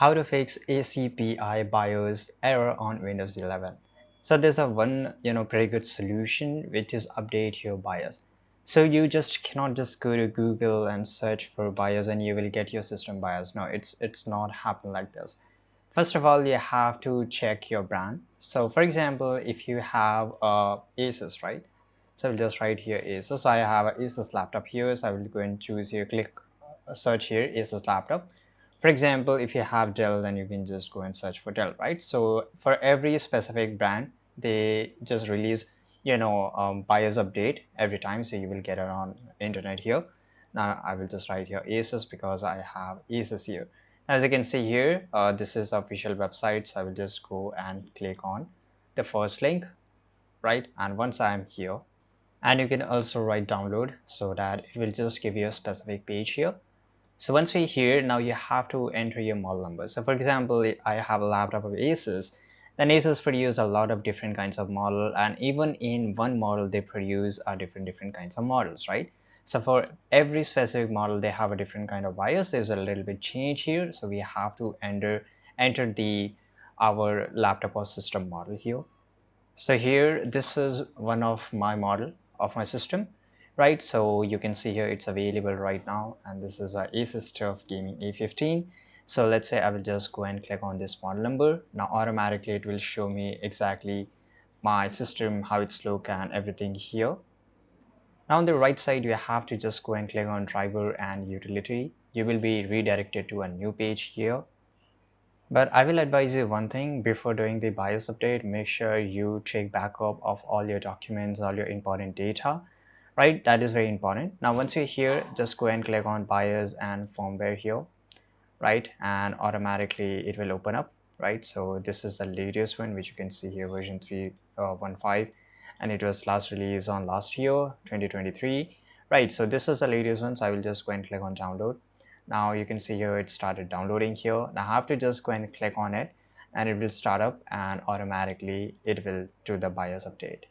How to fix ACPI BIOS error on Windows 11. So there's a one pretty good solution, which is update your BIOS. So you just cannot just go to Google and search for BIOS and you will get your system BIOS. No, it's not happen like this. First of all, you have to check your brand. So for example, if you have Asus, right? So I'll just write here Asus. So I have an Asus laptop here. So I will go and choose here, click search here Asus laptop. For example, if you have Dell, then you can just go and search for Dell, right? So for every specific brand, they just release BIOS update every time, so you will get it on internet here. Now I will just write here Asus because I have Asus here. As you can see here, this is official website, so I will just go and click on the first link, right? And once I'm here, and you can also write download so that it will just give you a specific page here. So once we're here, now you have to enter your model number. So for example, I have a laptop of Asus. Then Asus produce a lot of different kinds of model, and even in one model, they produce different kinds of models, right? So for every specific model, they have a different kind of BIOS. There's a little bit change here, so we have to enter the our laptop or system model here. So here, this is one of my model of my system, right? So you can see here it's available right now, and this is a Asus TUF Gaming A15. So let's say I will just go and click on this model number. Now automatically it will show me exactly my system, how it's look and everything here. Now on the right side, you have to just go and click on driver and utility. You will be redirected to a new page here. But I will advise you one thing before doing the BIOS update, make sure you take backup of all your documents, all your important data, right? That is very important. Now, once you're here, just go and click on BIOS and firmware here, right? And automatically it will open up, right? So this is the latest one, which you can see here, version 3.15, and it was last released on last year, 2023, right? So this is the latest one. So I will just go and click on download. Now you can see here it started downloading here. Now I have to just go and click on it and it will start up and automatically it will do the BIOS update.